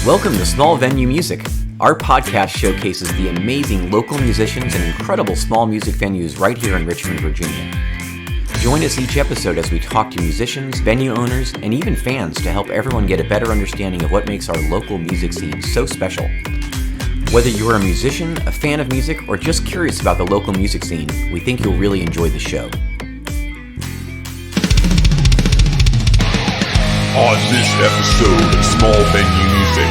Welcome to Small Venue Music. Our podcast showcases the amazing local musicians and incredible small music venues right here in Richmond, Virginia. Join us each episode as we talk to musicians, venue owners, and even fans to help everyone get a better understanding of what makes our local music scene so special. Whether you're a musician, a fan of music, or just curious about the local music scene, we think you'll really enjoy the show. On this episode of Small Venue Music,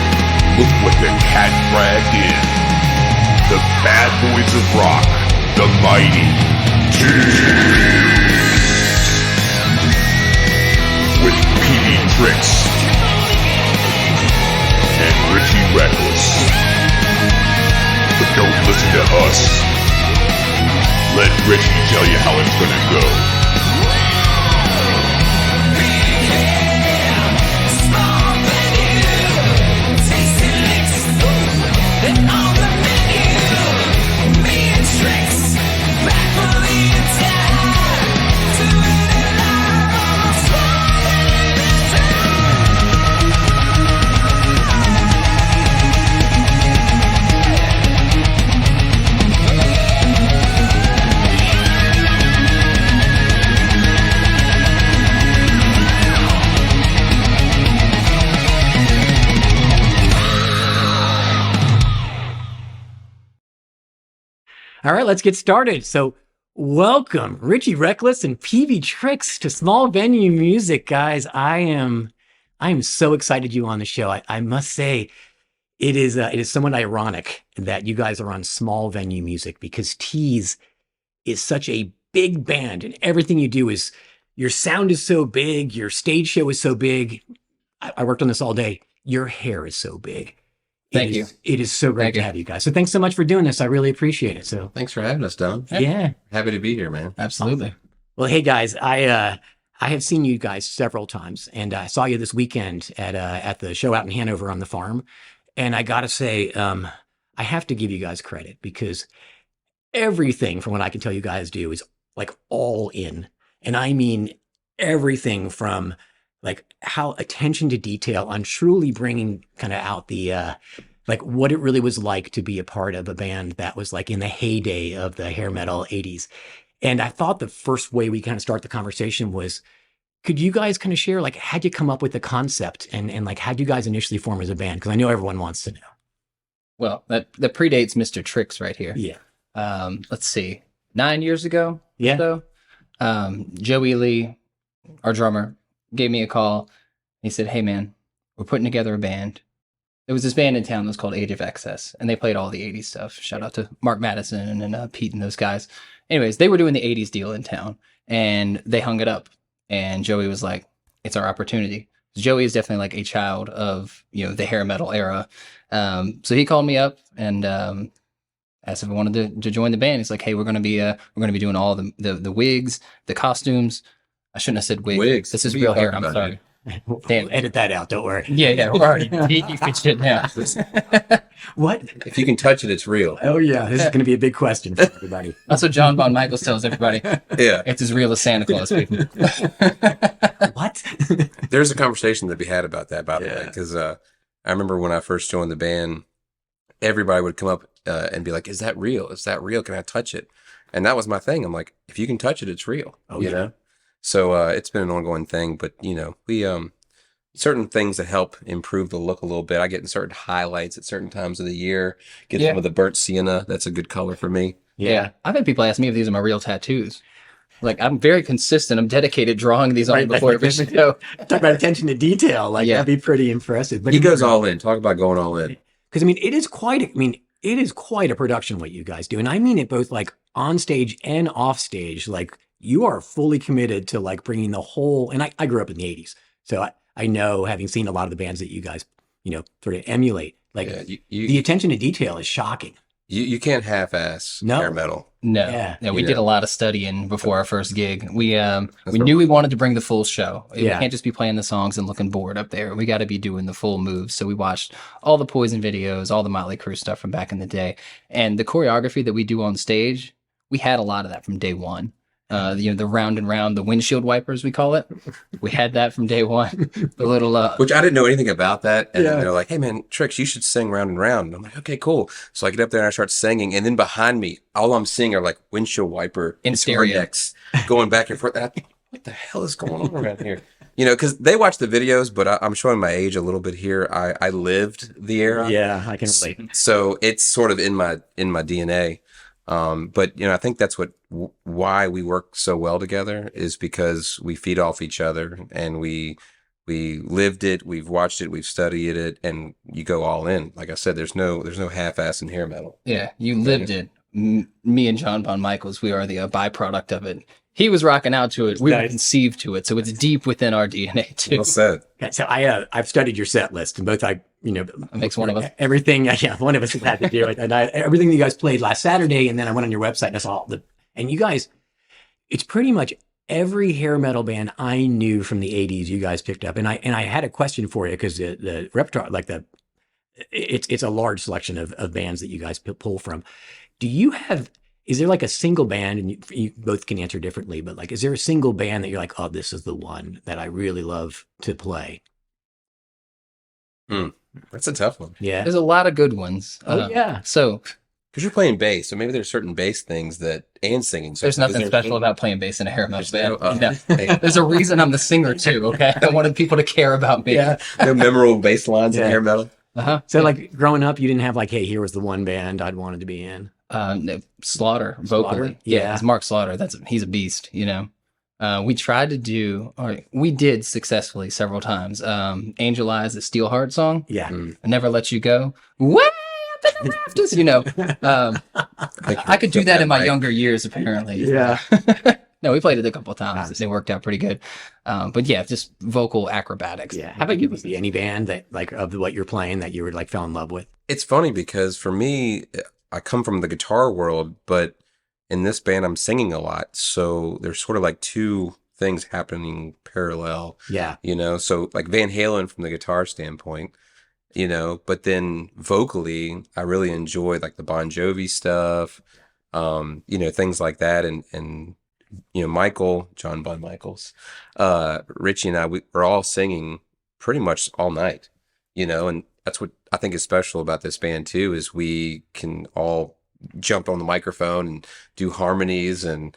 look what the cat dragged in. The bad boys of rock, the mighty Teaze. With P.V Trïxxx and Richie Reckless. But don't listen to us. Let Richie tell you how it's gonna go. All right, let's get started. So welcome, Richie Reckless and P.V Trïxxx to Small Venue Music, guys. I am so excited you on the show. I must say, it is somewhat ironic that you guys are on Small Venue Music because Teaze is such a big band and everything you do is, your sound is so big, your stage show is so big. I worked on this all day. Your hair is so big. Thank you. It is so great to have you guys. So thanks so much for doing this. I really appreciate it. So Thanks for having us, Don. yeah. Happy to be here, man. Absolutely. Well, hey guys, I have seen you guys several times, and I saw you this weekend at the show out in Hanover on the farm. And I gotta say, I have to give you guys credit because everything from what I can tell you guys do is like all in, and I mean everything from like how attention to detail on truly bringing kind of out the like what it really was like to be a part of a band that was like in the heyday of the hair metal 80s. And I thought the first way we kind of start the conversation was, could you guys kind of share, like, how'd you come up with the concept and like, how'd you guys initially form as a band? Because I know everyone wants to know. Well, that predates Mr. Trïxxx right here. Yeah. Let's see, 9 years ago. Yeah. So, Joey Lee, our drummer, gave me a call. He said, "Hey man, we're putting together a band." There was this band in town that was called Age of Excess, and they played all the 80s stuff. Shout out to Mark Madison and Pete and those guys. Anyways, they were doing the 80s deal in town, and they hung it up. And Joey was like, "It's our opportunity." Joey is definitely like a child of, the hair metal era. So he called me up and asked if I wanted to join the band. He's like, "Hey, we're gonna be doing all the wigs, the costumes." I shouldn't have said wigs. This is real hair. I'm sorry. Damn, edit that out. Don't worry. Yeah. We're already deep in shit now. What? If you can touch it, it's real. Oh yeah, this is going to be a big question for everybody. That's what John Bon Michaels tells everybody. Yeah. It's as real as Santa Claus, people. What? There's a conversation to be had about that, by the way, because I remember when I first joined the band, everybody would come up and be like, "Is that real? Is that real? Can I touch it?" And that was my thing. I'm like, if you can touch it, it's real. Oh, you know? So it's been an ongoing thing, but we certain things that help improve the look a little bit. I get in certain highlights at certain times of the year. Get some of the burnt sienna. That's a good color for me. Yeah. I've had people ask me if these are my real tattoos. Like, I'm very consistent. I'm dedicated drawing these on before every show. Talk about attention to detail. Like, that'd be pretty impressive. But he goes all in. Talk about going all in. Because it is quite a production what you guys do. And I mean it both like on stage and off stage. Like, you are fully committed to like bringing the whole, and I grew up in the 80s. So I know, having seen a lot of the bands that you guys, sort of emulate, like the attention to detail is shocking. You can't half-ass hair metal. No. Yeah, we did a lot of studying before our first gig. We knew we wanted to bring the full show. We can't just be playing the songs and looking bored up there. We got to be doing the full moves. So we watched all the Poison videos, all the Motley Crue stuff from back in the day. And the choreography that we do on stage, we had a lot of that from day one. The round and round, the windshield wipers, we call it. We had that from day one. The little, which I didn't know anything about that. And then they're like, hey man, Trïxxx, you should sing Round and Round. And I'm like, okay, cool. So I get up there and I start singing. And then behind me, all I'm seeing are like windshield wiper in stereo decks going back and forth. And I think, what the hell is going on around here? Because they watch the videos, but I'm showing my age a little bit here. I lived the era. Yeah, I can relate. So it's sort of in my DNA. But I think that's why we work so well together, is because we feed off each other, and we lived it, we've watched it, we've studied it, and you go all in. Like I said, there's no half-ass in hair metal. Yeah, you lived it. Me and John Bon Michaels, we are the byproduct of it. He was rocking out to it. We were conceived to it, so it's deep within our DNA too. Well said. Yeah, so I've studied your set list, and both It makes one of us. everything. Yeah, one of us has had to do it, and everything that you guys played last Saturday, and then I went on your website and I saw and you guys, it's pretty much every hair metal band I knew from the '80s. You guys picked up, and I had a question for you, because the repertoire, it's a large selection of bands that you guys pull from. Is there like a single band, and you both can answer differently, but like, is there a single band that you're like, oh, this is the one that I really love to play? That's a tough one. Yeah. There's a lot of good ones. Yeah. So, because you're playing bass, so maybe there's certain bass things and singing. So there's nothing special about playing bass in a hair metal band. no, There's a reason I'm the singer too, okay? I wanted people to care about me. Yeah. no memorable bass lines in hair metal. So like growing up, you didn't have like, hey, here was the one band I'd wanted to be in. No, Slaughter, vocally. Slaughter? Yeah, it's Mark Slaughter. He's a beast, We tried to do, or we did successfully several times. Angel Eyes, the Steelheart song. Yeah. I Never Let You Go. Way up in the rafters, I could do that in my younger years, apparently. Yeah. No, we played it a couple of times. They worked out pretty good. But yeah, just vocal acrobatics. Yeah. How about you? Was there any band that like of what you're playing that you were like fell in love with? It's funny because for me, I come from the guitar world, but in this band, I'm singing a lot. So there's sort of like two things happening parallel. Yeah. So like Van Halen from the guitar standpoint, but then vocally, I really enjoy like the Bon Jovi stuff, things like that. And Michael, John Bon Michaels, Richie and I, we're all singing pretty much all night, and that's what I think is special about this band too, is we can all jump on the microphone and do harmonies and,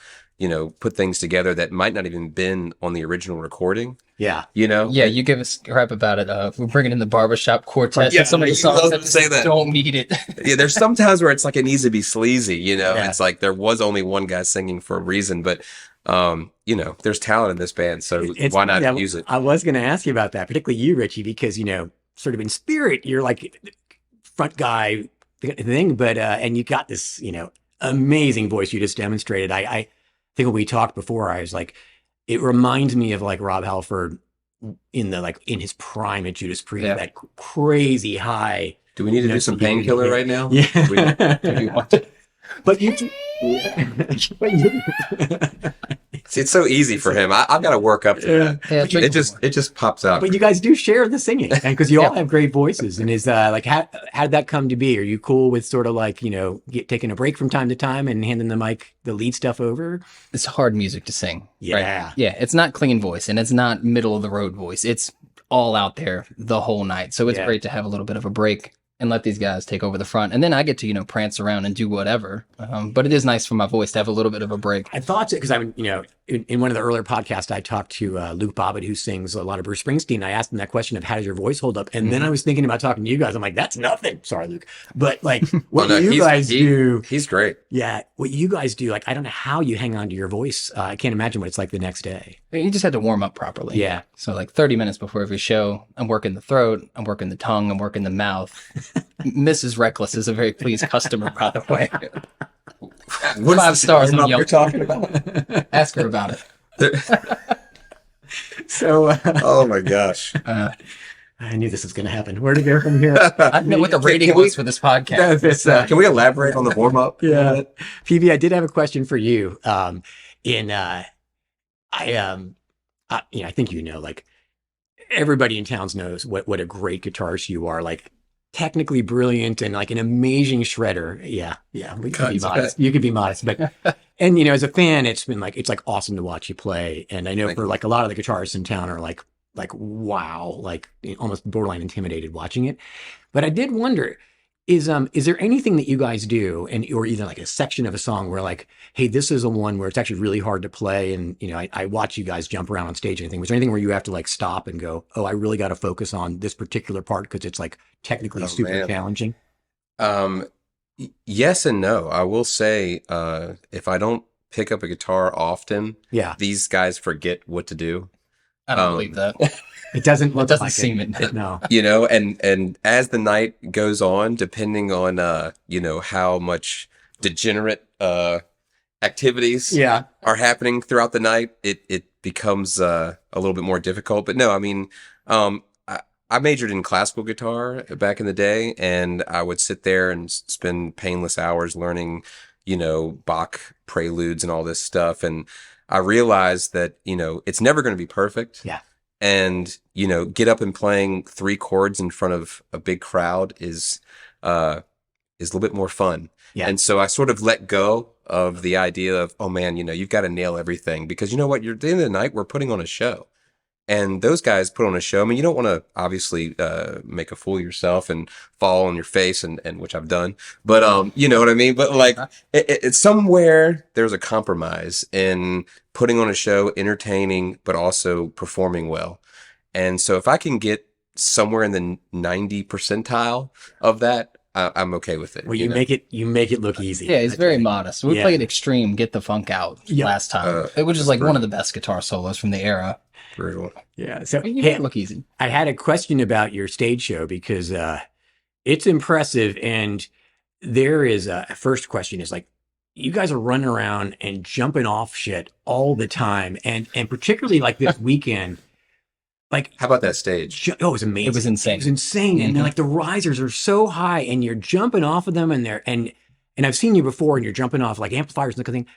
put things together that might not even been on the original recording. Yeah. Yeah, you give us crap about it. We're bringing in the barbershop quartet. Yeah, some of the songs that say that. don't need it. Yeah, there's some times where it's like it needs to be sleazy, Yeah. It's like there was only one guy singing for a reason, but there's talent in this band, so why not use it? I was going to ask you about that, particularly you, Richie, because, sort of in spirit, you're like front guy thing, but, and you got this, amazing voice you just demonstrated. I think when we talked before, I was like, it reminds me of like Rob Halford in his prime at Judas Priest, that crazy high. Do we need to do some Painkiller right now? Yeah. We want to. But you, See, it's so easy for him. I've got to work up to that. Yeah, It just pops out. but you guys do share the singing, and because you all have great voices. And is like how did that come to be? Are you cool with sort of like taking a break from time to time and handing the lead stuff over? It's hard music to sing. Yeah. Right? Yeah, it's not clean voice, and it's not middle of the road voice. It's all out there the whole night. So it's great to have a little bit of a break and let these guys take over the front. And then I get to, prance around and do whatever. But it is nice for my voice to have a little bit of a break. I thought so, because in one of the earlier podcasts, I talked to Luke Bobbitt, who sings a lot of Bruce Springsteen. I asked him that question of how does your voice hold up? And then I was thinking about talking to you guys. I'm like, that's nothing. Sorry, Luke. But like what you guys do. He's great. Yeah. What you guys do, like, I don't know how you hang on to your voice. I can't imagine what it's like the next day. You just had to warm up properly. Yeah. So like 30 minutes before every show, I'm working the throat, I'm working the tongue, I'm working the mouth. Mrs. Reckless is a very pleased customer, by the way. 5 stars. You're talking about. Ask her about it. So, Oh my gosh. I knew this was going to happen. Where to go from here? I know what the rating was for this podcast. Can we elaborate on the warm up? Yeah. PV, I did have a question for you. I think like everybody in towns knows what a great guitarist you are. Like technically brilliant and like an amazing shredder. Yeah. We could be modest. You could be modest, but And as a fan, it's like awesome to watch you play. And I know Thank for you. like a lot of the guitarists in town are like wow, like almost borderline intimidated watching it. But I did wonder, is there anything that you guys do, or either like a section of a song where like, hey, this is a one where it's actually really hard to play, and I watch you guys jump around on stage and anything. Was there anything where you have to like stop and go, oh, I really got to focus on this particular part because it's like technically super man. challenging? Yes and no. I will say, if I don't pick up a guitar often, Yeah, these guys forget what to do. I don't believe that. it doesn't look doesn't like seem it. No. And as the night goes on, depending on how much degenerate activities Yeah. are happening throughout the night, it becomes a little bit more difficult. But no, I mean, I majored in classical guitar back in the day, and I would sit there and spend painless hours learning, Bach preludes and all this stuff. And I realized that, it's never going to be perfect. Yeah. And, get up and playing 3 chords in front of a big crowd is a little bit more fun. Yeah. And so I sort of let go of the idea of, oh man, you've got to nail everything, because you know what? At the end of the night, we're putting on a show. And those guys put on a show. I mean, you don't want to obviously make a fool of yourself and fall on your face, and which I've done. But you know what I mean. But like, it's somewhere there's a compromise in putting on a show, entertaining, but also performing well. And so if I can get somewhere in the 90 percentile of that, I'm okay with it. Well, you make it look easy. Yeah, he's very modest. We Yeah. played Extreme, Get the Funk Out last time, which is like one of the best guitar solos from the era. Brutal. Yeah. So You hey, make it look easy. I had a question about your stage show because it's impressive, and there is a first question is like, you guys are running around and jumping off shit all the time, and particularly like this weekend. Like, How about that stage? it was amazing. It was insane. It was insane. And then like the risers are so high, and you're jumping off of them, and and I've seen you before, and you're jumping off like amplifiers and that kind of thing.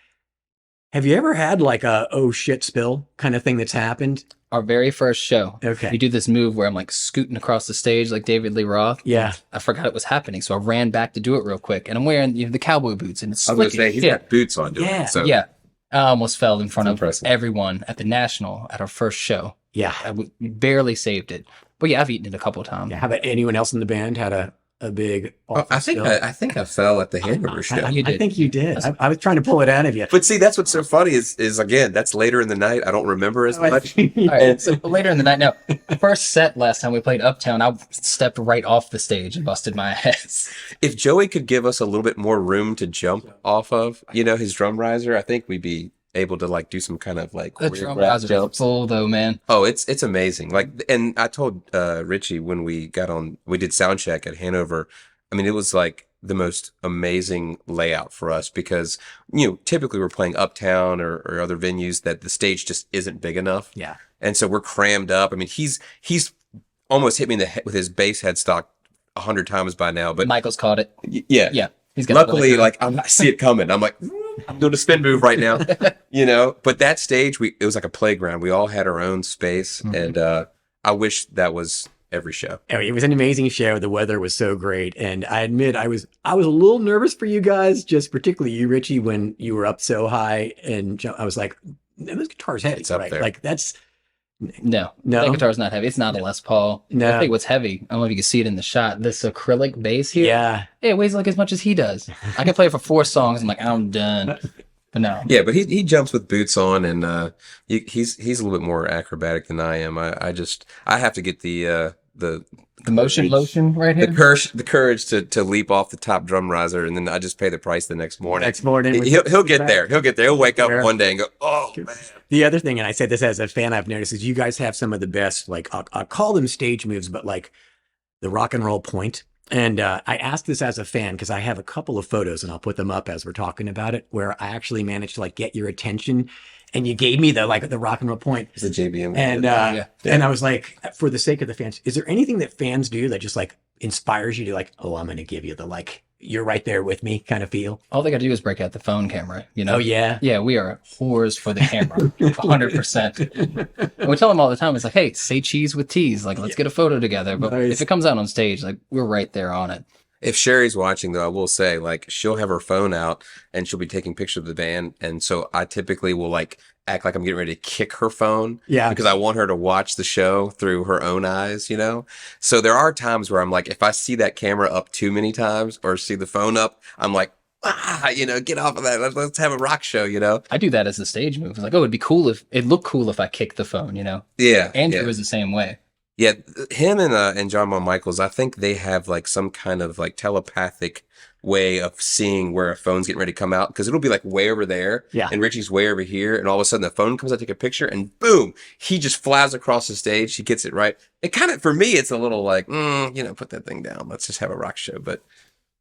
Have you ever had like a oh shit spill kind of thing that's happened? Our very first show. Okay. We do this move where I'm like scooting across the stage like David Lee Roth. Yeah. I forgot it was happening, so I ran back to do it real quick. And I'm wearing the cowboy boots, and it's I was going slick to say, as he's shit. got boots on doing Yeah. it. So Yeah. I almost fell in front That's of impressive. everyone at the National at our first show. Yeah. We barely saved it. But yeah, I've eaten it a couple of times. Yeah. How about anyone else in the band had a big Oh, I think spill? I think I fell at the Hanover show. You I did. think you did. I was trying to pull it out of you. But see, that's what's so funny is again, that's later in the night. I don't remember as much. All right, so later in the night, now, first set last time we played Uptown, I stepped right off the stage and busted my ass. If Joey could give us a little bit more room to jump off of, his drum riser, I think we'd be able to like do some kind of like The drum choreographed riser jumps. is full though, man. Oh, it's amazing. Like, and I told Richie when we did sound check at Hanover. I mean, it was like the most amazing layout for us because, typically we're playing Uptown or other venues that the stage just isn't big enough. Yeah. And so we're crammed up. I mean, he's almost hit me in the head with his bass headstock 100 times by now, but Michael's caught it. yeah. Yeah. He's got Luckily, like I see it coming. I'm like, I'm doing a spin move right now, But that stage, it was like a playground. We all had our own space, and I wish that was every show. It was an amazing show. The weather was so great, and I admit I was a little nervous for you guys, just particularly you, Richie, when you were up so high, and I was like, "This guitar's heavy, It's up right?" there. Like that's No, that guitar's not heavy. It's not a Les Paul. No. I think what's heavy, I don't know if you can see it in the shot, this acrylic bass here. yeah. It weighs like as much as he does. I can play it for 4 songs. I'm like, I'm done. But no. Yeah, but he jumps with boots on, and he's a little bit more acrobatic than I am. I have to get the motion lotion right here. the courage to leap off the top drum riser, and then I just pay the price the next morning. Next morning, He'll get there. He'll wake up Sure. one day and go, oh man. The other thing, and I said this as a fan, I've noticed is you guys have some of the best, like I'll call them stage moves, but like the rock and roll point. And I asked this as a fan because I have a couple of photos, and I'll put them up as we're talking about it, where I actually managed to like get your attention, and you gave me the rock and roll point. It's a JBM. And and I was like, for the sake of the fans, is there anything that fans do that just like inspires you to like, oh, I'm going to give you the like, you're right there with me kind of feel? All they got to do is break out the phone camera, Oh yeah. Yeah, we are whores for the camera, 100%. And we tell them all the time, it's like, hey, say cheese with Teaze. Like, let's get a photo together. But Nice. if it comes out on stage, like, we're right there on it. If Sherry's watching, though, I will say, like, she'll have her phone out and she'll be taking pictures of the band. And so I typically will, like, act like I'm getting ready to kick her phone. Yeah. Because I want her to watch the show through her own eyes, you know? So there are times where I'm like, if I see that camera up too many times or see the phone up, I'm like, you know, get off of that. Let's have a rock show, you know? I do that as a stage move. It's like, oh, it'd look cool if I kicked the phone, you know? Yeah. Andrew is the same way. Yeah, him and John Bon Michaels, I think they have like some kind of like telepathic way of seeing where a phone's getting ready to come out, because it'll be like way over there, Yeah. and Richie's way over here, and all of a sudden the phone comes out, take a picture, and boom, he just flies across the stage. He gets it right. It kind of, for me, it's a little like, you know, put that thing down. Let's just have a rock show. But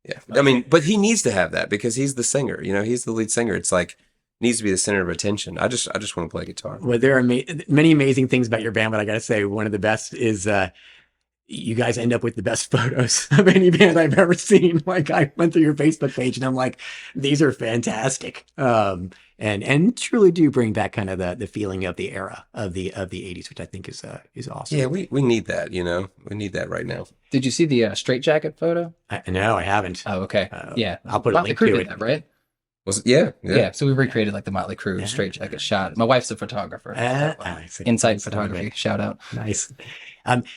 yeah, I mean, but he needs to have that because he's the singer. You know, he's the lead singer. It's like needs to be the center of attention. I just want to play guitar. Well, there are many amazing things about your band, but I got to say, one of the best is you guys end up with the best photos of any band I've ever seen. Like, I went through your Facebook page and I'm like, these are fantastic. And truly do bring back kind of the feeling of the era of the 80s, which I think is awesome. Yeah, we need that, you know. We need that right now. Did you see the straight jacket photo? No, I haven't. Oh, okay. Yeah. I'll put a Motley link Crue to did it. that, right? Was it? Yeah. Yeah. So we recreated like the Motley Crue straight jacket shot. My wife's a photographer. I see. Insight photography. Shout out. Nice.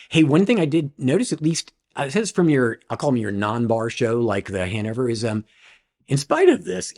Hey, one thing I did notice, at least, it says from your, I'll call them your non-bar show, like the Hanover, is in spite of this,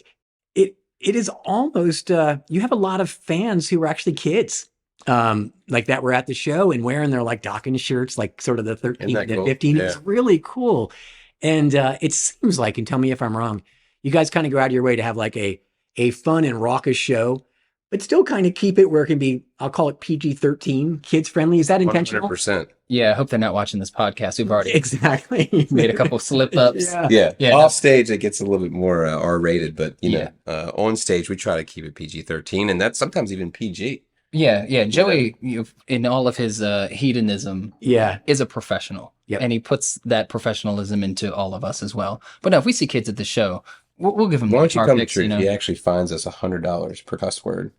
it is almost, you have a lot of fans who are actually kids, like that were at the show and wearing their like docking shirts, like sort of the 13 Isn't that to cool? 15. Yeah. It's really cool. And it seems like, and tell me if I'm wrong, you guys kind of go out of your way to have like a fun and raucous show, but still kind of keep it where it can be, I'll call it PG-13, kids friendly. Is that intentional? 100%. Yeah. I hope they're not watching this podcast. We've already Exactly. made a couple slip ups. Yeah. Yeah. no. Off stage, it gets a little bit more R-rated, but you know, on stage, we try to keep it PG-13, and that's sometimes even PG. Yeah. Joey, in all of his hedonism, Yeah. is a professional. Yep. And he puts that professionalism into all of us as well. But no, if we see kids at the show, we'll give them Why don't you our come to picks, church? you know? He actually fines us $100 per cuss word.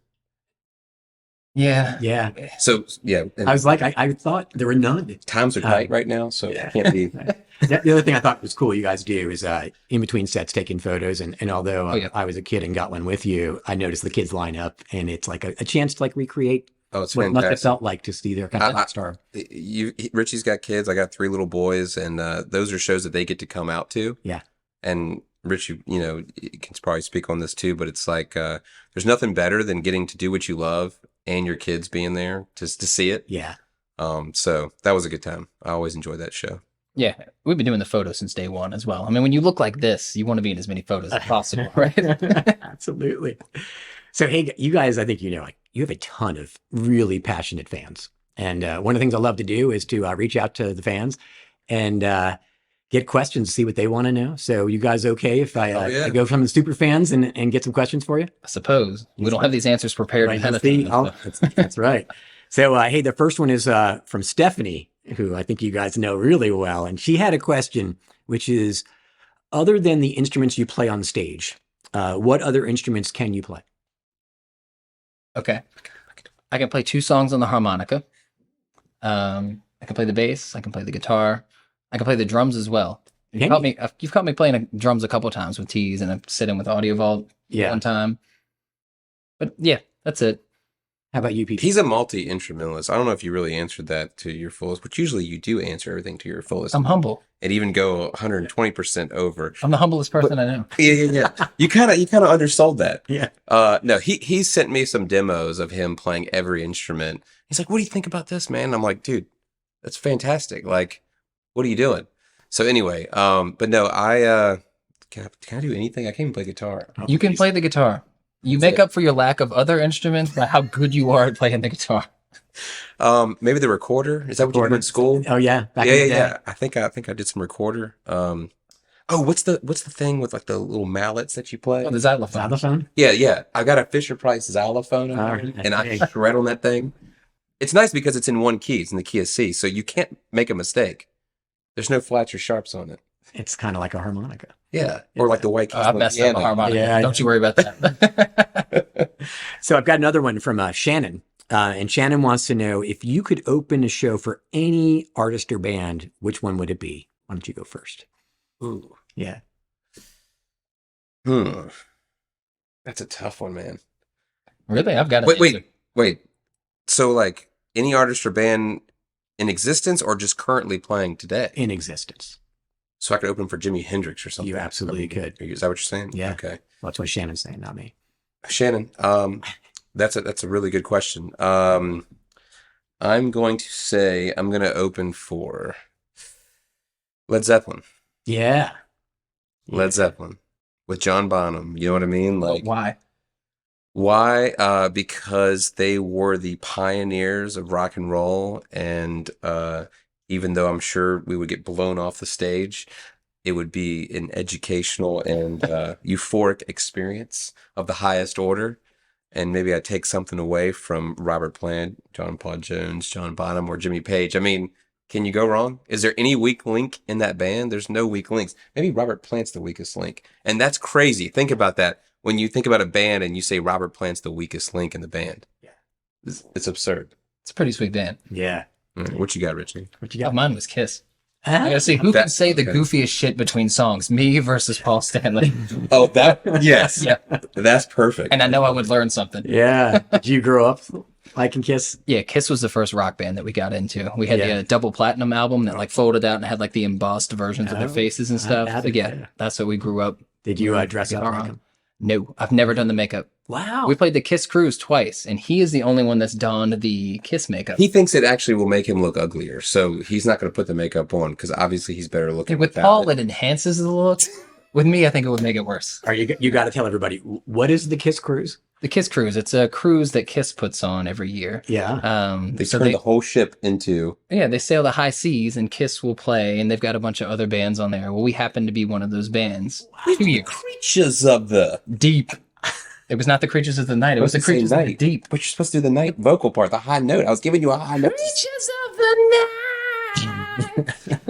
Yeah. Yeah. So yeah, and I was like, I thought there were none. times are tight right now, so it can't be. The other thing I thought was cool you guys do is in between sets taking photos. And although I was a kid and got one with you, I noticed the kids line up and it's like a chance to like recreate Oh, it's what it must have fantastic. felt like to see their kind of star. Richie's got kids. I got 3 little boys, and those are shows that they get to come out to. Yeah. And Richie, you know, can probably speak on this too, but it's like there's nothing better than getting to do what you love and your kids being there just to see it. Yeah. So that was a good time. I always enjoy that show. Yeah. We've been doing the photos since day one as well. I mean, when you look like this, you want to be in as many photos as possible, right? Absolutely. So, hey, you guys, I think, you know, like you have a ton of really passionate fans. And one of the things I love to do is to reach out to the fans and get questions, see what they want to know. So you guys okay if I go from the super fans and get some questions for you? I suppose. We don't have these answers prepared ahead of time. Oh, that's right. So, hey, the first one is from Stephanie, who I think you guys know really well. And she had a question, which is, other than the instruments you play on stage, what other instruments can you play? Okay. I can play 2 songs on the harmonica. I can play the bass. I can play the guitar. I can play the drums as well. You've caught me playing drums a couple times with Teaze, and I've sit in with Audio Vault one time. But yeah, that's it. How about you, Pete? He's a multi-instrumentalist. I don't know if you really answered that to your fullest, but usually you do answer everything to your fullest. I'm humble. And even go 120% over. I'm the humblest person I know. Yeah. You kind of undersold that. Yeah. No, he sent me some demos of him playing every instrument. He's like, "What do you think about this, man?" I'm like, "Dude, that's fantastic. Like, what are you doing?" So anyway, but no, can I do anything? I can't even play guitar. You can play the guitar. You make up for your lack of other instruments by how good you are at playing the guitar. Maybe the recorder. Is that what you did in school? Oh yeah. Back in the day. Yeah. I think I did some recorder. What's the thing with like the little mallets that you play? Oh, the xylophone. Xylophone? Yeah. I got a Fisher-Price xylophone in All there, right. and I shred on that thing. It's nice because it's in one key. It's in the key of C, so you can't make a mistake. There's no flats or sharps on it. It's kind of like a harmonica. Yeah, or like the white keys. I've messed up a harmonica. Yeah, Don't you worry about that. So I've got another one from Shannon. And Shannon wants to know, if you could open a show for any artist or band, which one would it be? Why don't you go first? Ooh. Yeah. That's a tough one, man. Really? I've got an Wait. So, like, any artist or band in existence or just currently playing today? In existence. So I could open for Jimi Hendrix or something. You absolutely could. Is that what you're saying? Yeah. Okay. Well, that's what Shannon's saying, not me. Shannon, that's a really good question. I'm going to open for Led Zeppelin. Yeah. Led Zeppelin with John Bonham. You know what I mean? Like, Why? why? Because they were the pioneers of rock and roll, and even though I'm sure we would get blown off the stage, it would be an educational and euphoric experience of the highest order. And maybe I'd take something away from Robert Plant, John Paul Jones, John Bonham, or Jimmy Page. I mean, can you go wrong? Is there any weak link in that band? There's no weak links. Maybe Robert Plant's the weakest link. And that's crazy. Think about that. When you think about a band and you say Robert Plant's the weakest link in the band. Yeah. It's absurd. It's a pretty sweet band. Yeah. All right, what you got, Richie? What you Oh, got? mine was Kiss. I gotta see who can say the goofiest shit between songs, me versus Paul Stanley. Oh, that, yes. Yeah. That's perfect. And I know I would learn something. Yeah. Did you grow up liking Kiss? Yeah, Kiss was the first rock band that we got into. We had Yeah. the double platinum album that like folded out and had like the embossed versions of their faces and stuff. had So, it, yeah, yeah. that's what we grew up. Did you dress up Guitar like on. him? No, I've never done the makeup. Wow. We played the Kiss Cruise twice, and he is the only one that's donned the Kiss makeup. He thinks it actually will make him look uglier, so he's not going to put the makeup on because obviously he's better looking. With without Paul, it. it enhances the look. With me, I think it would make it worse. Are you got to tell everybody, what is the Kiss Cruise? The Kiss Cruise, it's a cruise that Kiss puts on every year. Yeah. They turn the whole ship into. Yeah, they sail the high seas, and Kiss will play, and they've got a bunch of other bands on there. Well, we happen to be one of those bands. 2 years. Creatures of the. Deep. It was not the Creatures of the Night. It was the Creatures of the Deep. But you're supposed to do the night vocal part, the high note. I was giving you a high note. Creatures of the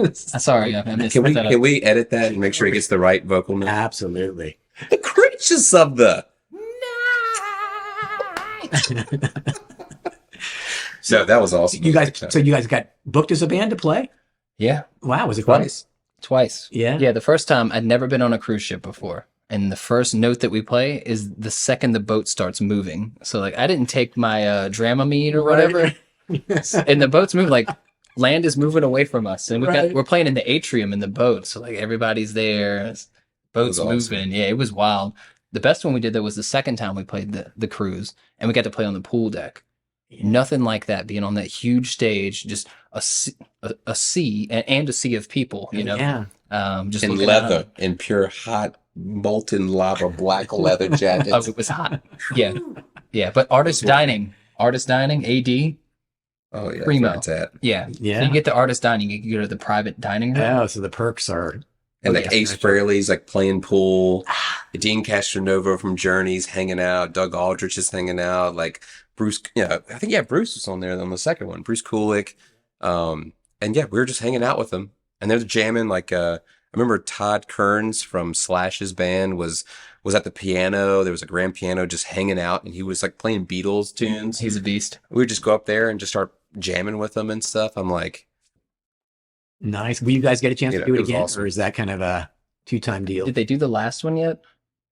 Night. Sorry, I missed Can that. we edit that and make sure he gets the right vocal note? Absolutely. The creatures of the. So that was awesome. You guys got booked as a band to play? Yeah, Wow, was it fun? twice. Yeah. Yeah, the first time I'd never been on a cruise ship before. And the first note that we play is the second the boat starts moving. So like I didn't take my Dramamine or whatever. Yes. And the boat's moving, like land is moving away from us. And Right. we're playing in the atrium in the boat. So like everybody's there. Boat's awesome. moving. Yeah, it was wild. The best one we did though was the second time we played the cruise, and we got to play on the pool deck. Nothing like that, being on that huge stage, just a sea and a sea of people, you know. Yeah. Just In looking leather, out. in pure hot molten lava black leather Oh, jackets. it was hot. Yeah, yeah. But artist dining, AD. Oh yeah, Primo. that's where it's at. Yeah, Yeah. So you get the artist dining, you can go to the private dining room. Oh, so the perks are. And Oh, like yeah. Ace Frehley's like playing pool, Dean Castronova from Journey's hanging out, Doug Aldrich is hanging out, like Bruce. Yeah, I think Bruce was on there on the second one. Bruce Kulick, and yeah, we were just hanging out with them, and they're jamming. Like I remember Todd Kearns from Slash's band was at the piano. There was a grand piano just hanging out, and he was like playing Beatles tunes. He's a beast. We would just go up there and just start jamming with them and stuff. I'm like, Nice. Will you guys get a chance You to know, do it it was again? awesome. Or is that kind of a two-time deal? Did they do the last one yet?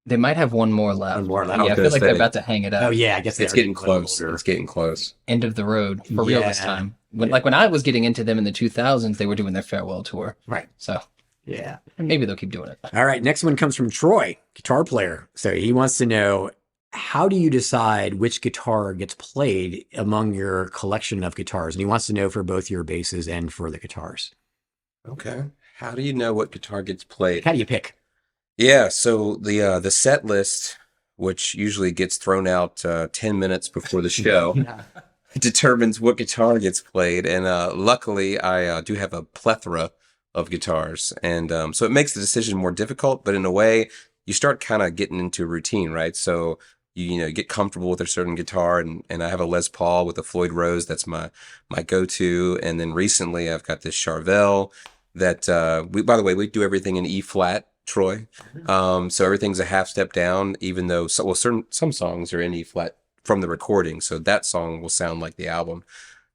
They might have one more left. One more left. Yeah, I I was feel gonna like they're say. about to hang it up. Oh, yeah. I guess it's they're getting a little close. older. It's getting close. End of the road for real this Yeah. time. When I was getting into them in the 2000s, they were doing their farewell tour. Right. So Yeah. maybe they'll keep doing it. All right. Next one comes from Troy, guitar player. So he wants to know, how do you decide which guitar gets played among your collection of guitars? And he wants to know for both your basses and for the guitars. Okay. How do you know what guitar gets played? How do you pick? Yeah, so the set list, which usually gets thrown out 10 minutes before the show, determines what guitar gets played. And luckily, I do have a plethora of guitars. And so it makes the decision more difficult, but in a way, you start kind of getting into a routine, right? So you get comfortable with a certain guitar, and I have a Les Paul with a Floyd Rose. That's my go-to. And then recently, I've got this Charvel that, by the way, we do everything in E flat, Troy. So everything's a half step down, even though, some songs are in E flat from the recording. So that song will sound like the album.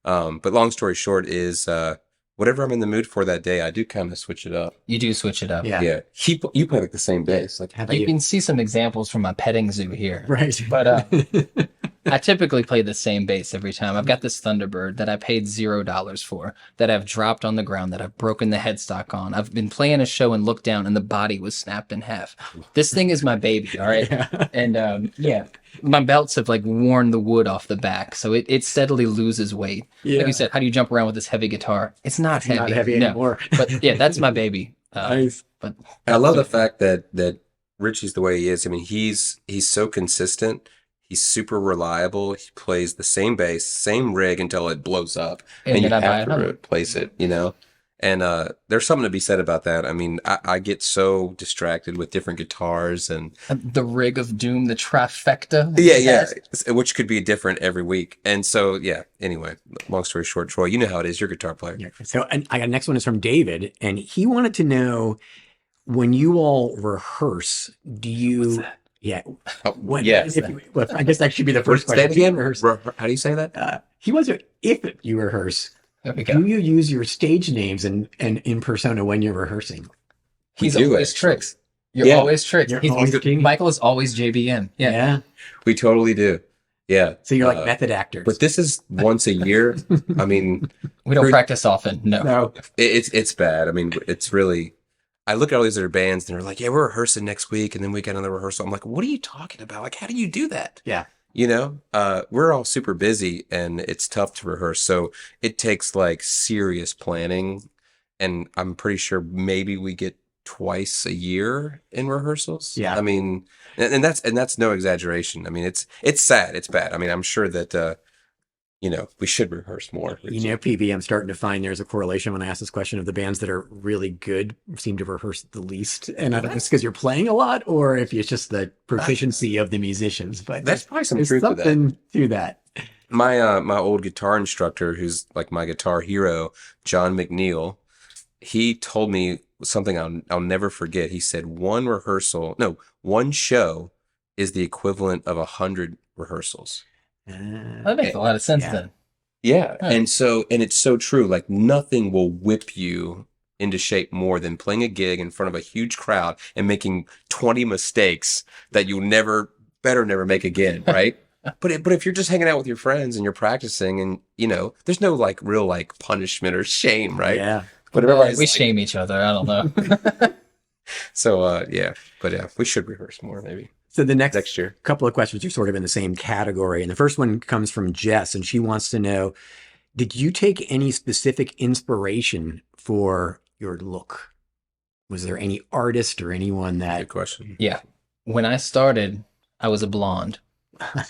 But long story short is, whatever I'm in the mood for that day, I do kind of switch it up. You do switch it up. Yeah. Yeah. You play like the same bass. Like, How about You can see some examples from my petting zoo here. Right. But I typically play the same bass every time. I've got this Thunderbird that I paid $0 for, that I've dropped on the ground, that I've broken the headstock on. I've been playing a show and looked down and the body was snapped in half. This thing is my baby, all right? Yeah. And my belts have like worn the wood off the back, so it steadily loses weight. Yeah. Like you said, how do you jump around with this heavy guitar? It's not heavy. Not heavy No. anymore. But yeah, that's my baby. Nice. But I love the fact that Richie's the way he is. I mean, he's so consistent. He's super reliable. He plays the same bass, same rig until it blows up, And you then I buy have to another. replace it. And there's something to be said about that. I mean, I get so distracted with different guitars and the rig of doom, the trifecta. yeah, which could be different every week. And so yeah. Anyway, long story short, Troy, you know how it is. You're a guitar player. Yeah. So, and I got next one is from David, and he wanted to know, when you all rehearse, do you? What's that? Yeah. Oh, When, yeah. well, I guess that should be the first Say it question. again. Rehearse. How do you say that? He wants to, if you rehearse, There we go. do you use your stage names and in persona when you're rehearsing? He's We do, always actually. Trïxxx. You're Yeah. always Trïxxx. You're He's always King. Michael is always JBM. Yeah. We totally do. Yeah. So you're like method actors. But this is once a year. I mean, We don't Pretty- practice often. No. no. it's bad. I mean, it's really. I look at all these other bands and they're like, yeah, we're rehearsing next week, and then we got another rehearsal. I'm like, what are you talking about? Like, how do you do that? Yeah. We're all super busy and it's tough to rehearse. So it takes like serious planning. And I'm pretty sure maybe we get twice a year in rehearsals. Yeah. I mean, and that's no exaggeration. I mean, it's sad. It's bad. I mean, I'm sure that, we should rehearse more. PV, I'm starting to find there's a correlation when I ask this question of the bands that are really good seem to rehearse the least. And I don't know if it's because you're playing a lot or if it's just the proficiency of the musicians. But That's probably some there's truth to that. something to that. My old guitar instructor, who's like my guitar hero, John McNeil, he told me something I'll never forget. He said one show is the equivalent of 100 rehearsals. That makes a lot of sense Yeah. then. Yeah. Huh. And it's so true. Like nothing will whip you into shape more than playing a gig in front of a huge crowd and making 20 mistakes that you'll better never make again. Right. But if you're just hanging out with your friends and you're practicing and, there's no like real like punishment or shame. Right. Yeah. But everybody's We like- shame each other. I don't know. So, yeah. But yeah, we should rehearse more maybe So the next next year. couple of questions are sort of in the same category. And the first one comes from Jess, and she wants to know, did you take any specific inspiration for your look? Was there any artist or anyone that Good question. Yeah. When I started, I was a blonde.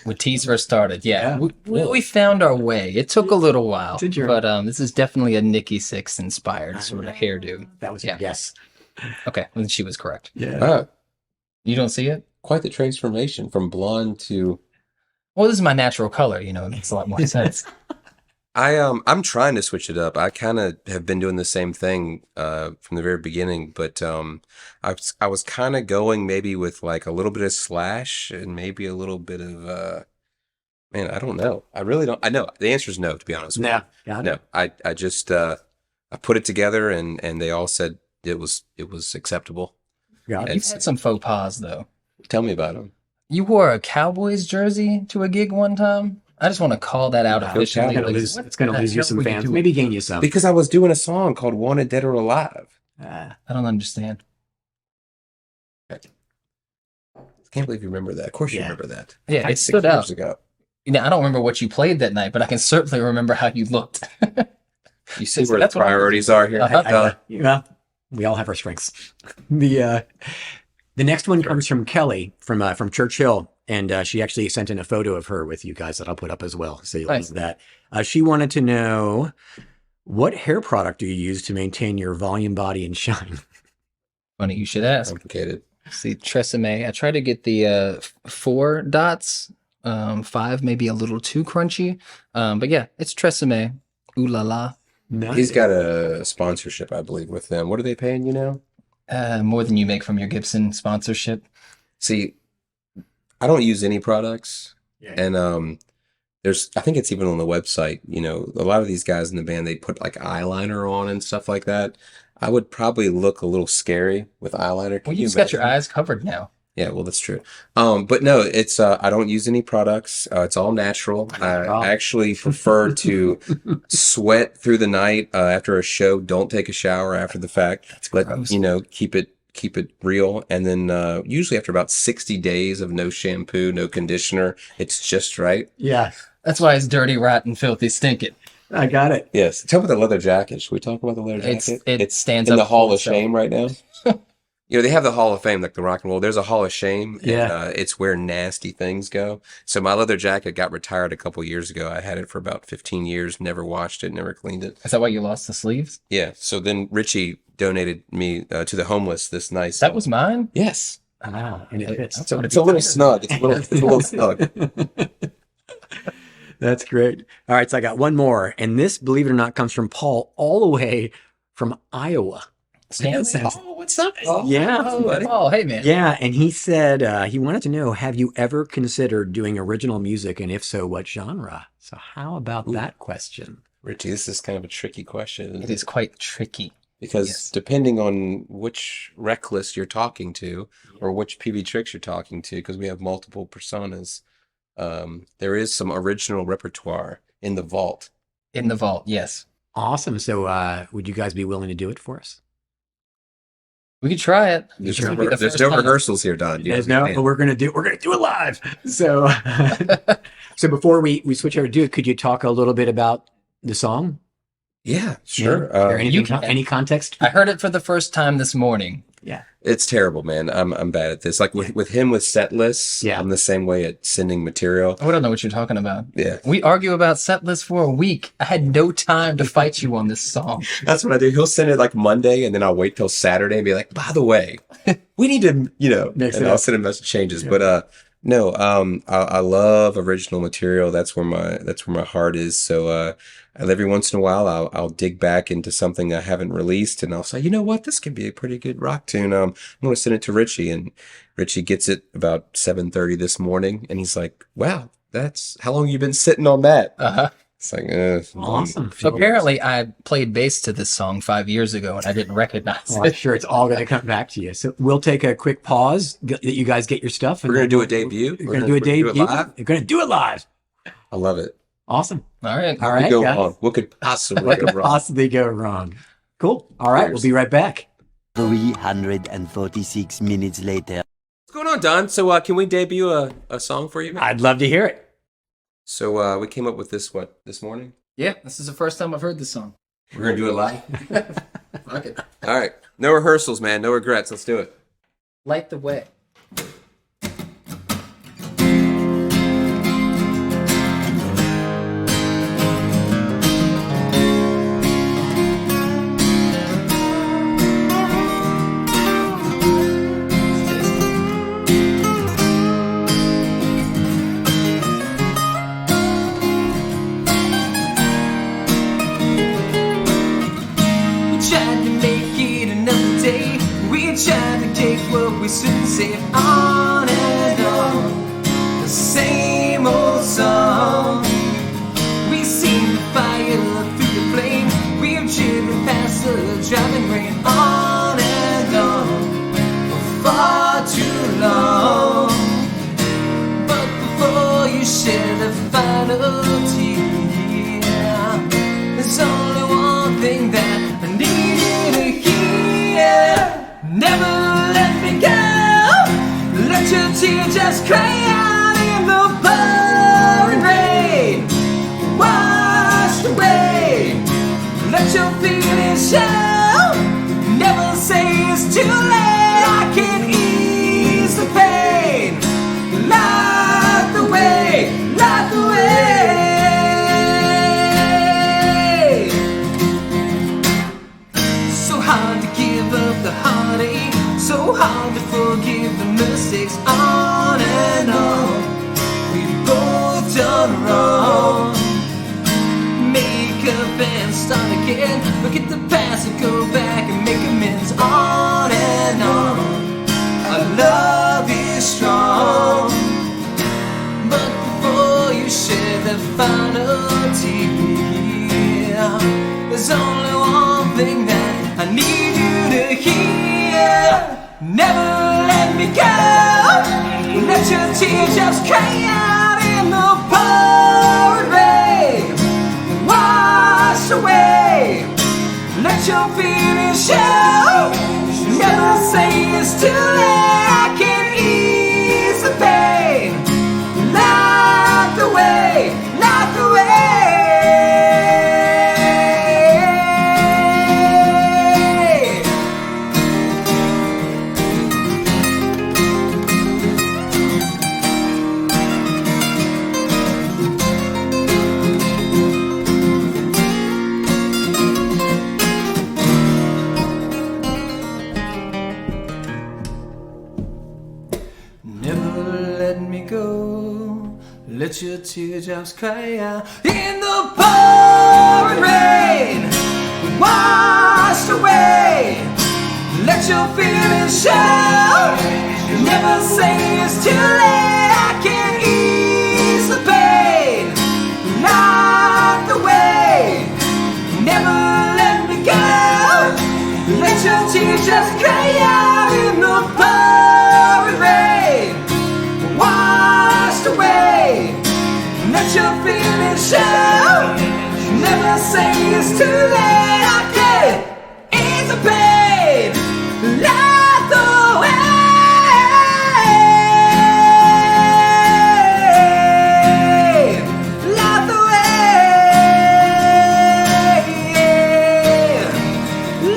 When Teaze first started, yeah. Yeah. We found our way. It took a little while. Did you? But this is definitely a Nikki Sixx inspired sort of hairdo. that was Yeah. your guess? Okay, well, she was correct. Yeah. Ah, You don't see it? quite the transformation from blonde to Well, this is my natural color. It makes a lot more sense. I'm trying to switch it up. I kind of have been doing the same thing from the very beginning, but I was kind of going maybe with like a little bit of Slash and maybe a little bit of man, I don't know. I really don't. I know the answer is no, to be honest. With No. Got you. it. No, I just I put it together and they all said it was acceptable. Got it. You've had some faux pas, though. Tell me about them. You wore a Cowboys jersey to a gig one time? I just want to call that out officially. Cowboys. Like, It's going to what lose the you hell some were fans, doing? maybe gain you some. Because I was doing a song called "Wanted Dead or Alive." I don't understand. Can't believe you remember that. Of course you Yeah. remember that. Yeah, it Like 6 stood years out. ago. I don't remember what you played that night, but I can certainly remember how you looked. You see where the That's what I'm- priorities are here. Well, we all have our strengths. The next one comes from Kelly from Churchill, and she actually sent in a photo of her with you guys that I'll put up as well. So you'll Nice. love that. She wanted to know, what hair product do you use to maintain your volume, body, and shine? Funny you should ask. Complicated. See, Tresemme. I try to get the 4 dots. 5 maybe a little too crunchy. But yeah, it's Tresemme. Ooh la la. Nice. He's got a sponsorship, I believe, with them. What are they paying you now? More than you make from your Gibson sponsorship. See, I don't use any products, Yeah. and I think it's even on the website, you know, a lot of these guys in the band, they put like eyeliner on and stuff like that. I would probably look a little scary with eyeliner. Well, you just got your eyes covered now. Yeah, well, that's true. But no, it's, I don't use any products. It's all natural. I actually prefer to sweat through the night, after a show. Don't take a shower after the fact. That's gross. You know, keep it real. And then, usually after about 60 days of no shampoo, no conditioner, it's just right. Yeah. That's why it's dirty, rotten, filthy, stinking. I got it. Yes. Tell me about the leather jacket. Should we talk about the leather jacket? It stands in up the Hall for of itself. Shame right now. You know, they have the Hall of Fame, like the rock and roll. There's a Hall of Shame, and Yeah. it's where nasty things go. So my leather jacket got retired a couple years ago. I had it for about 15 years, never washed it, never cleaned it. Is that why you lost the sleeves? Yeah. So then Richie donated me to the homeless this nice. That was mine? Yes. Ah, and it fits. So it's a little snug. It's a little snug. That's great. All right, so I got one more, and this, believe it or not, comes from Paul, all the way from Iowa. Stanley? Oh, what's up? Yeah. Oh, hey, man. Yeah, and he said he wanted to know, have you ever considered doing original music, and if so, what genre? So how about that question? Richie, this is kind of a tricky question. It is quite tricky. Because Yes. depending on which Reckless you're talking to or which PV Trïxxx you're talking to, because we have multiple personas, there is some original repertoire in the vault. In the vault, yes. Awesome. So would you guys be willing to do it for us? We could try it. There's It'll no, be the there's first no time. rehearsals here, Don. There's no, but we're gonna do it live. So so before we switch over to do it, could you talk a little bit about the song? Yeah, sure. Or anything, you can. any context? I heard it for the first time this morning. Yeah. It's terrible, man. I'm bad at this. Like with him with set lists, Yeah. I'm the same way at sending material. I don't know what you're talking about. Yeah. We argue about set lists for a week. I had no time to fight you on this song. That's what I do. He'll send it like Monday, and then I'll wait till Saturday and be like, by the way, we need to, you know, Mix it and I'll up. send him message changes. But no, I love original material. That's where my heart is. So every once in a while, I'll dig back into something I haven't released, and I'll say, you know what, this could be a pretty good rock tune. I'm going to send it to Richie, and Richie gets it about 7:30 this morning, and he's like, wow, that's how long you been sitting on that? Uh-huh. It's like, Awesome. So apparently I played bass to this song 5 years ago and I didn't recognize Well, I'm it. sure it's all going to come back to you. So we'll take a quick pause, that you guys get your stuff. We're going to do a debut. We're going to do a debut. live. We're going to do it live. I love it. Awesome. All right. All right, Go guys. on. What could possibly What go could wrong? possibly go wrong? Cool. All right. We'll be right back. 346 minutes later. What's going on, Don? So can we debut a song for you, man? I'd love to hear it. So we came up with this this morning? Yeah, this is the first time I've heard this song. We're going to do it live? Fuck it. All right. No rehearsals, man. No regrets. Let's do it. Light the way. We tried to make it another day. We tried to take what we shouldn't say on and on. The same old song. We seen the fire through the flame. We've driven past the driving rain on and on for far too long. But before you shed the final tear, there's only one thing that I need you to hear. Never let me go. Let your tears just cry out in the pouring rain. Wash away. Let your feelings show. Never say it's too late. I can ease the pain. Light the way. Light the way. So hard to give up the heartache, so hard to forgive the mistakes on and on. We've both done wrong. Make up and start again. Look at the past and go back and make amends on and on. Our love is strong, but before you share the there's only one thing that I need you to hear. Never let me go. Let your tears just cry out in the pouring rain. Wash away. Let your feelings show. Never say it's too late. I can ease the pain. Light the way. Light the way. Let your teardrops cry out in the pouring rain. Wash away. Let your feelings show. Never say it's too late. I can ease the pain. Light the way. Never let me go. Let your teardrops cry out in the pouring rain. Washed away. Let your feelings show. Never say it's too late. I can ease the pain. Light the way. Light the way.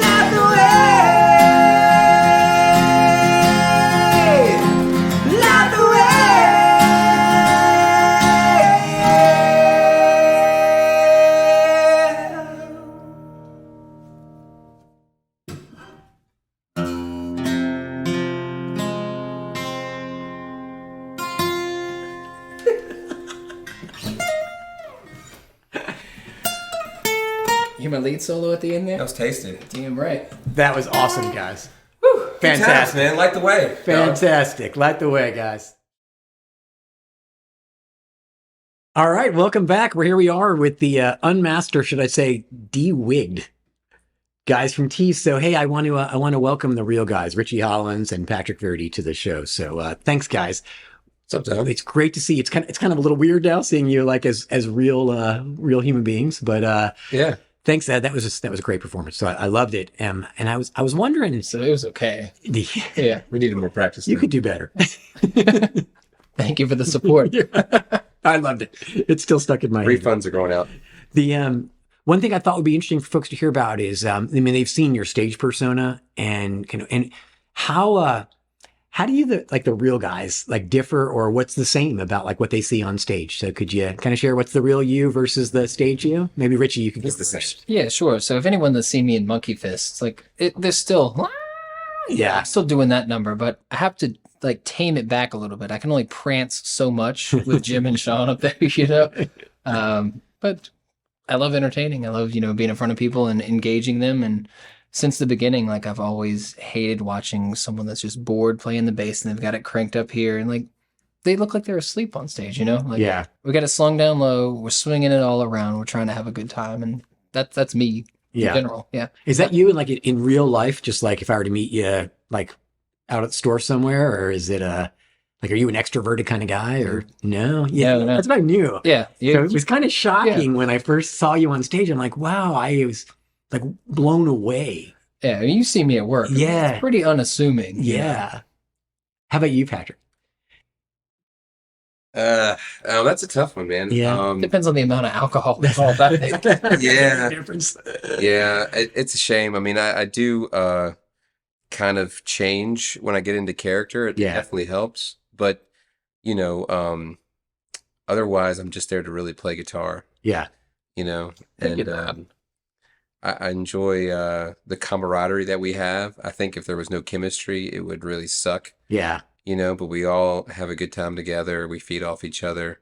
Light the way. Light the way. You hear my lead solo at the end there? That was tasty. Damn right. That was awesome, guys. Fantastic, man. Light the way. Fantastic. Light the way, guys. All right, welcome back. Here we are with the unmasked, or should I say, de-wigged guys from Teaze. So, hey, I want to welcome the real guys, Richie Hollins and Patrick Verdi, to the show. So, thanks, guys. What's up, Tom? It's great to see. It's kind of a little weird now seeing you like as real human beings, but Yeah. thanks. That was a great performance. So I loved it. And I was wondering. So it was okay. Yeah. We needed more practice. You could do better. Thank you for the support. I loved it. It's still stuck in my head. Refunds are going out. The one thing I thought would be interesting for folks to hear about is, I mean, they've seen your stage persona and how do you the real guys like differ, or what's the same about like what they see on stage? So could you kind of share what's the real you versus the stage you? Maybe Richie, you could It's give the same. first. Yeah, sure. So if anyone that's seen me in Monkey Fists, like they're still, Yeah. I'm still doing that number, but I have to like tame it back a little bit. I can only prance so much with Jim and Sean up there, you know. But I love entertaining. I love, being in front of people and engaging them. And since the beginning, like I've always hated watching someone that's just bored playing the bass and they've got it cranked up here and like they look like they're asleep on stage, Like Yeah. we got it slung down low. We're swinging it all around. We're trying to have a good time, and that's me Yeah. in general. Yeah. Is that you in in real life? Just like if I were to meet you like out at the store somewhere, or is it are you an extroverted kind of guy or no? Yeah, No. that's what I knew. Yeah. So it was kind of shocking when I first saw you on stage. I'm like, wow, I was like blown away. Yeah, I mean, you see me at work. Yeah. It's pretty unassuming. Yeah. How about you, Patrick? That's a tough one, man. Yeah. Depends on the amount of alcohol involved, I think. Yeah. Difference. Yeah, it's a shame. I mean, I do kind of change when I get into character. It Yeah. definitely helps. But, otherwise, I'm just there to really play guitar, Yeah. and I enjoy the camaraderie that we have. I think if there was no chemistry, it would really suck, Yeah. but we all have a good time together. We feed off each other.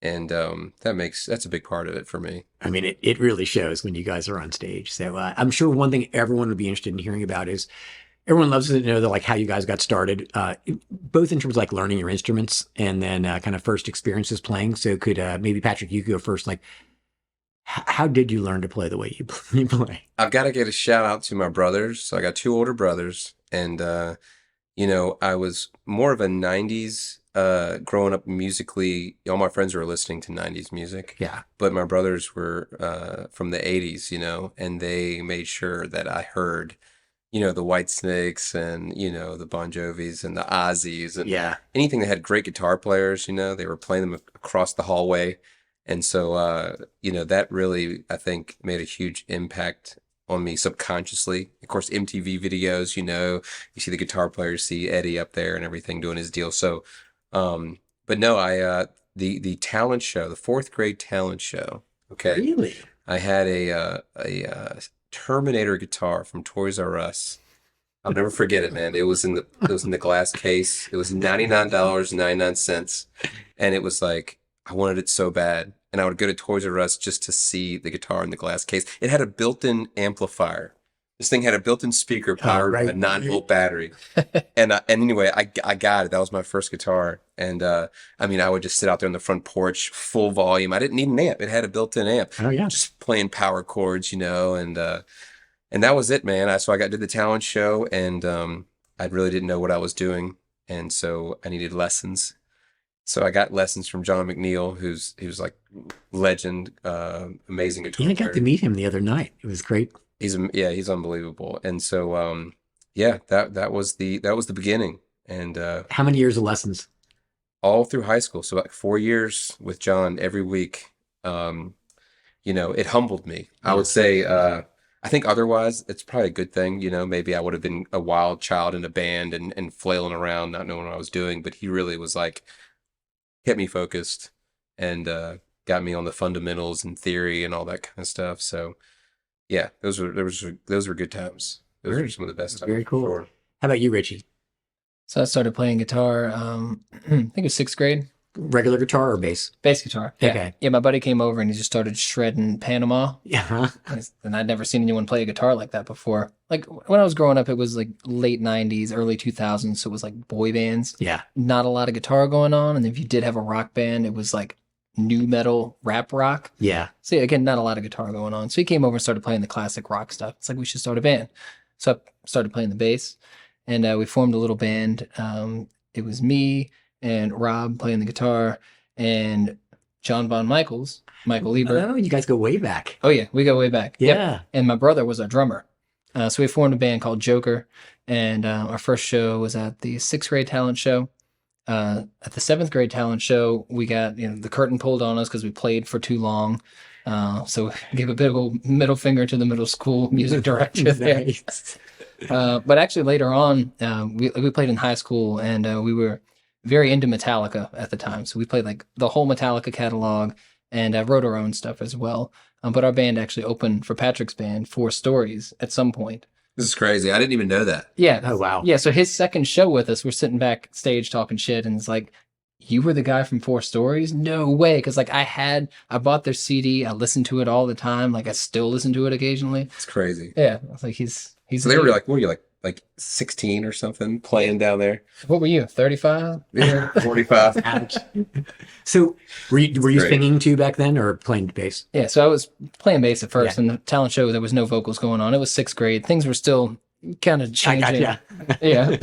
And that's a big part of it for me. I mean, it really shows when you guys are on stage. So I'm sure one thing everyone would be interested in hearing about is everyone loves to know how you guys got started, both in terms of learning your instruments and then kind of first experiences playing. So could maybe Patrick, you could go first. How did you learn to play the way you play? I've got to get a shout out to my brothers. So I got two older brothers, and I was more of a '90s growing up musically. All my friends were listening to '90s music. Yeah. But my brothers were from the '80s, and they made sure that I heard, the White Snakes and the Bon Jovis and the Ozzies and Yeah. anything that had great guitar players. They were playing them across the hallway. And so, that really, I think, made a huge impact on me subconsciously. Of course, MTV videos, you see the guitar players, see Eddie up there and everything doing his deal. So, but no, the talent show, the fourth grade talent show. Okay. Really? I had a Terminator guitar from Toys R Us. I'll never forget it, man. It was in the glass case. It was $99.99. And it was like, I wanted it so bad. And I would go to Toys R Us just to see the guitar in the glass case. It had a built-in amplifier. This thing had a built-in speaker powered by a 9-volt battery. And anyway, I got it. That was my first guitar. And I would just sit out there on the front porch, full volume. I didn't need an amp. It had a built-in amp. Oh yeah. Just playing power chords, and that was it, man. So I did the talent show, and I really didn't know what I was doing, and so I needed lessons. So I got lessons from John McNeil, who's like legend, amazing guitar Yeah, I player. got to meet him the other night. It was great. He's unbelievable. And so that was the beginning. And How many years of lessons? all through high school, so like 4 years with John every week. It humbled me. I would say I think otherwise it's probably a good thing. Maybe I would have been a wild child in a band and flailing around, not knowing what I was doing, but he really was like, kept me focused and got me on the fundamentals and theory and all that kind of stuff. So yeah, those were good times. Those were some of the best times. Very cool. for sure. How about you, Richie? So I started playing guitar, I think it was 6th grade. Regular guitar or bass? Bass guitar. Yeah. Okay. Yeah, my buddy came over and he just started shredding Panama. Yeah. And I'd never seen anyone play a guitar like that before. Like when I was growing up, it was like late 90s, early 2000s. So it was like boy bands. Yeah. Not a lot of guitar going on. And if you did have a rock band, it was like new metal, rap rock. Yeah. So yeah, again, not a lot of guitar going on. So he came over and started playing the classic rock stuff. It's like, we should start a band. So I started playing the bass and we formed a little band. It was me and Rob playing the guitar and John Michael Lieber. Oh, you guys go way back. Oh yeah, we go way back. Yeah. Yep. And my brother was our drummer. So we formed a band called Joker. And our first show was at the 6th grade talent show. At the 7th grade talent show, we got the curtain pulled on us because we played for too long. So we gave a big old middle finger to the middle school music director there. Nice. But actually later on, we played in high school and we were very into Metallica at the time. So we played like the whole Metallica catalog and wrote our own stuff as well. But our band actually opened for Patrick's band, 4 Stories, at some point. This is crazy. I didn't even know that. Yeah. Oh, wow. Yeah. So his second show with us, we're sitting backstage talking shit, and it's like, you were the guy from 4 Stories? No way. Because like I bought their CD. I listened to it all the time. Like I still listen to it occasionally. It's crazy. Yeah. I was like, he's. So they were like, what were you like 16 or something playing down there? What were you? 35? Yeah, 45. Ouch. So were you great. singing too back then or playing bass? Yeah. So I was playing bass at first, Yeah. and the talent show there was no vocals going on. It was 6th grade. Things were still kind of I changing. gotcha. Yeah.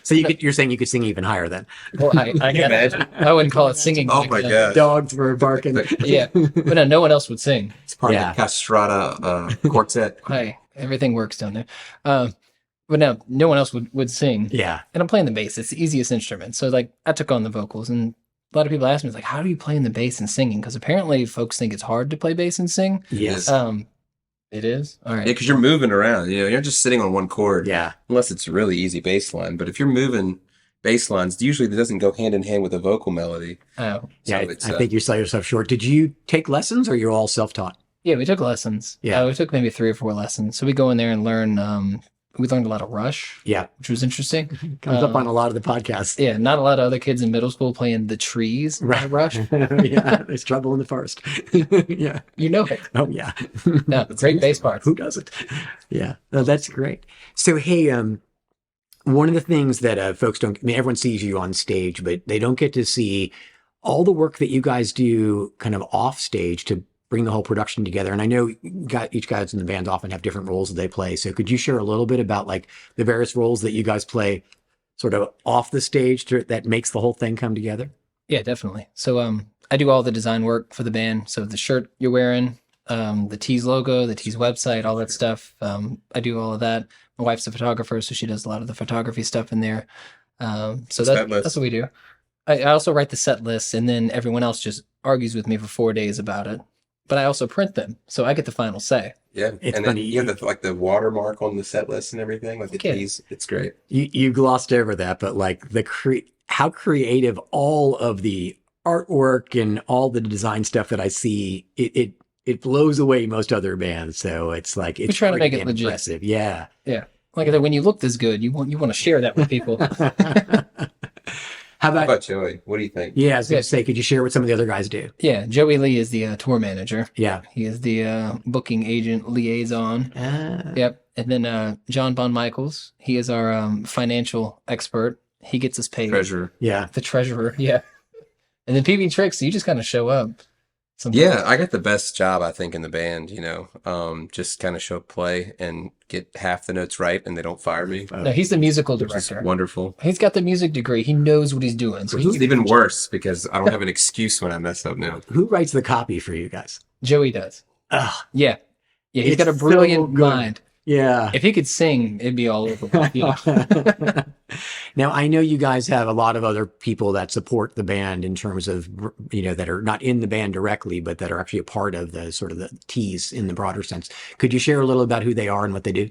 So you're saying you could sing even higher then? Well, I imagine? I wouldn't call it singing. Oh back my then. God. Dogs were barking. Yeah, but no one else would sing. It's part Yeah. of the Castrata quartet. Hey, everything works down there. But no one else would sing. Yeah. And I'm playing the bass. It's the easiest instrument. So like I took on the vocals, and a lot of people ask me, like, how do you play in the bass and singing? Because apparently folks think it's hard to play bass and sing. Yes. It is. All right. Yeah, because you're moving around. You're not just sitting on one chord. Yeah. Unless it's a really easy bass line. But if you're moving bass lines, usually that doesn't go hand in hand with a vocal melody. Oh. Yeah. So it's, I think you sell yourself short. Did you take lessons or you're all self-taught? Yeah, we took lessons. Yeah. We took maybe 3 or 4 lessons. So we go in there and learn. We learned a lot of Rush. Yeah. Which was interesting. Comes up on a lot of the podcasts. Yeah, not a lot of other kids in middle school playing the Trees by Rush. Yeah. There's trouble in the forest. Yeah. You know it. Oh, yeah. No, great bass parts. Who doesn't? Yeah. No, that's great. So, hey, one of the things that folks don't, everyone sees you on stage, but they don't get to see all the work that you guys do kind of off stage to bring the whole production together. And I know each guys in the band often have different roles that they play. So could you share a little bit about like the various roles that you guys play sort of off the stage that makes the whole thing come together? Yeah, definitely. So I do all the design work for the band. So the shirt you're wearing, the Teaze logo, the Teaze website, all that stuff. I do all of that. My wife's a photographer, so she does a lot of the photography stuff in there. So that's what we do. I also write the set lists, and then everyone else just argues with me for 4 days about it. But I also print them, so I get the final say. Yeah, It's and funny. then you have the watermark on the set list and everything, like the Teaze. It's great. You glossed over that, but like how creative all of the artwork and all the design stuff that I see, it blows away most other bands. So it's like it's try to make it freaking legit. impressive. Yeah. Yeah, like I said, when you look this good, you want to share that with people. How How about about Joey? What do you think? yeah? I was going to say, could you share what some of the other guys do? Yeah, Joey Lee is the tour manager. Yeah. He is the booking agent liaison. Yep. And then John Bon Michaels, he is our financial expert. He gets us paid. Treasurer. Yeah. The treasurer, yeah. And then P.V. Trïxxx, you just kind of show up. Sometimes. Yeah, I got the best job, I think, in the band, just kind of show up, play, and get half the notes right, and they don't fire me. No, he's the musical Which is director. wonderful. He's got the music degree. He knows what he's doing. So Which is even worse because I don't have an excuse when I mess up now. Who writes the copy for you guys? Joey does. Ugh, Yeah. Yeah, he's It's got a so brilliant good. mind. yeah. If he could sing, it'd be all over. You know? Now, I know you guys have a lot of other people that support the band in terms of, that are not in the band directly, but that are actually a part of the sort of the Teaze in the broader sense. Could you share a little about who they are and what they do?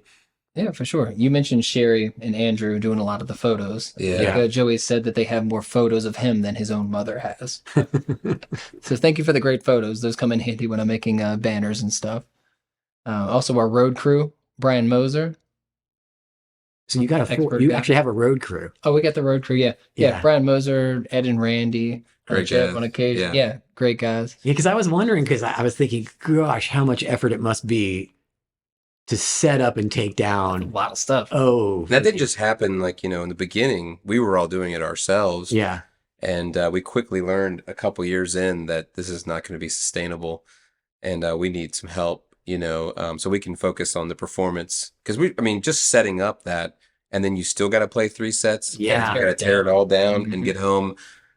Yeah, for sure. You mentioned Sherry and Andrew doing a lot of the photos. Yeah. Like, Joey said that they have more photos of him than his own mother has. So thank you for the great photos. Those come in handy when I'm making banners and stuff. Also, our road crew, Brian Moser. So you got Expert you guy. actually have a road crew. Oh, we got the road crew. Yeah. Yeah. Brian Moser, Ed and Randy. Great Jeff guys. on occasion. Yeah. Yeah, great guys. Yeah, because I was wondering, because I was thinking, gosh, how much effort it must be to set up and take A down. lot of stuff. Oh, That didn't just happen in the beginning. We were all doing it ourselves. yeah. And we quickly learned a couple years in that this is not going to be sustainable. And we need some help, so we can focus on the performance. Because just setting up that, and then you still got to play 3 sets. Yeah. You got to tear it all down Mhm. and get home.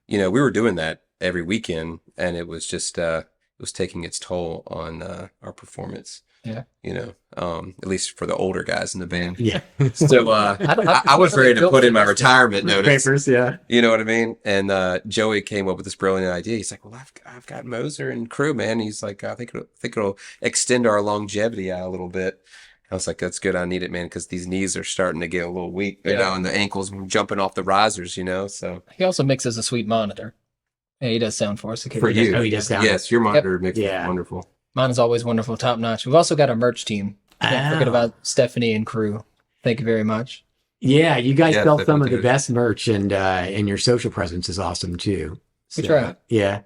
We were doing that every weekend, and it was just, it was taking its toll on our performance. Yeah. At least for the older guys in the band. Yeah. So I was ready to put in my retirement notice. Papers, yeah. You know what I mean? And Joey came up with this brilliant idea. He's like, "Well, I've got Moser and crew, man." He's like, "I think it'll extend our longevity out a little bit." I was like, "That's good. I need it, man, because these knees are starting to get a little weak, and the ankles jumping off the risers, So He also mixes a sweet monitor. Yeah, he does sound for us. for occasionally. you, Oh, he does sound. yes, your monitor makes Yeah. it wonderful. Mine is always wonderful, top notch. We've also got a merch team. Can't forget Oh. about Stephanie and crew. Thank you very much. Yeah, you guys Yeah, sell some of the definitely. best merch, and your social presence is awesome too. We try. Yeah.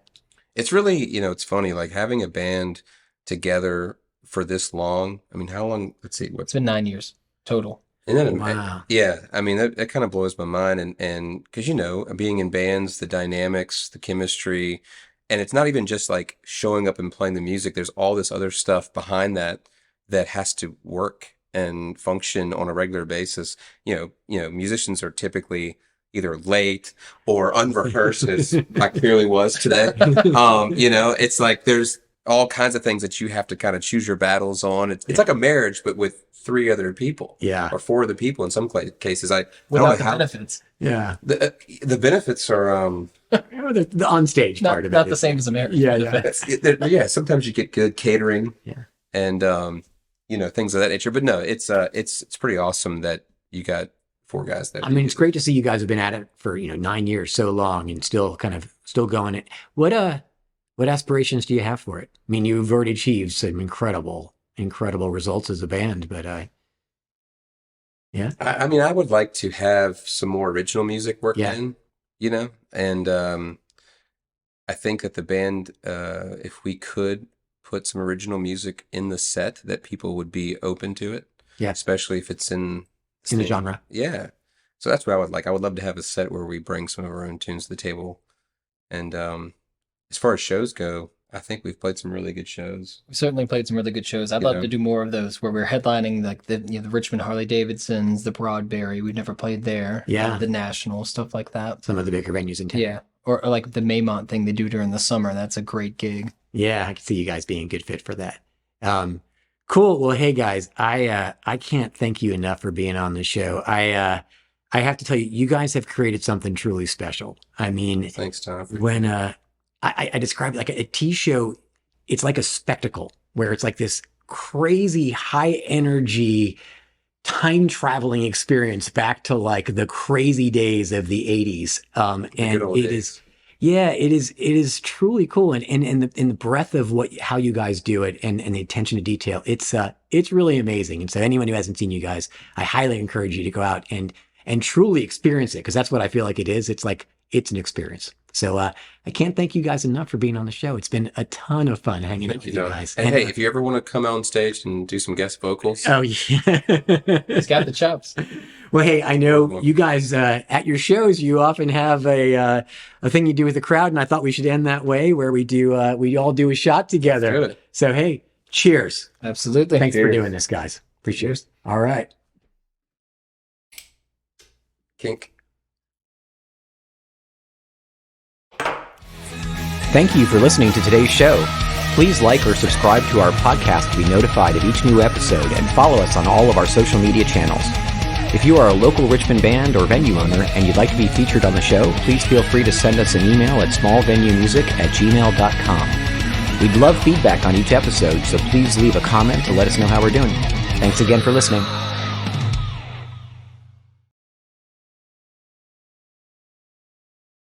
It's really, it's funny, like having a band together for this long. How long? Let's see, It's what's been 9 years total. and then Wow. yeah, that kind of blows my mind, and because being in bands, the dynamics, the chemistry, and it's not even just like showing up and playing the music. There's all this other stuff behind that has to work and function on a regular basis. Musicians are typically either late or unrehearsed, as I clearly was today. It's like there's all kinds of things that you have to kind of choose your battles on. It's like a marriage, but with 3 other people. Yeah. Or 4 other people in some cases. I don't Without know the how benefits. Yeah. the benefits are The onstage part of it. Not the same as a marriage. Yeah, yeah. yeah. Sometimes you get good catering. Yeah. And things of that nature. But no, it's pretty awesome that you got 4 guys that. I mean, it's great to see you guys have been at it for 9 years, so long, and still going it. What aspirations do you have for it? I mean, you've already achieved some incredible results as a band, but yeah. I would like to have some more original music worked Yeah. in, and I think that the band, if we could put some original music in the set, that people would be open to it. Yeah. Especially if it's in In the same- genre. Yeah. So that's what I would like. I would love to have a set where we bring some of our own tunes to the table. And as far as shows go, I think we've played some really good shows. We certainly played some really good shows. I'd love to do more of those where we're headlining like the Richmond Harley Davidsons, the Broadberry. We've never played there. Yeah. The National, stuff like that. Some of the bigger venues in town. Yeah. Or like the Maymont thing they do during the summer. That's a great gig. Yeah, I can see you guys being a good fit for that. Cool. Well, hey guys, I can't thank you enough for being on the show. I have to tell you, you guys have created something truly special. I mean, Thanks, Tom. when I describe it like a Teaze show, it's like a spectacle where it's like this crazy high energy time traveling experience back to like the crazy days of the 80s. And it is truly cool. And in the breadth of how you guys do it and the attention to detail, it's really amazing. And so anyone who hasn't seen you guys, I highly encourage you to go out and truly experience it. Because that's what I feel like it is. It's like, it's an experience. So I can't thank you guys enough for being on the show. It's been a ton of fun hanging out with you guys. And hey, if you ever want to come out on stage and do some guest vocals. Oh, yeah. He's got the chops. Well, hey, I know you guys at your shows, you often have a thing you do with the crowd. And I thought we should end that way where we all do a shot together. Good. So, hey, cheers. Absolutely. Thanks for doing this, guys. Appreciate it. All right. Kink. Thank you for listening to today's show. Please like or subscribe to our podcast to be notified of each new episode and follow us on all of our social media channels. If you are a local Richmond band or venue owner and you'd like to be featured on the show, please feel free to send us an email at smallvenuemusic@gmail.com. We'd love feedback on each episode, so please leave a comment to let us know how we're doing. Thanks again for listening.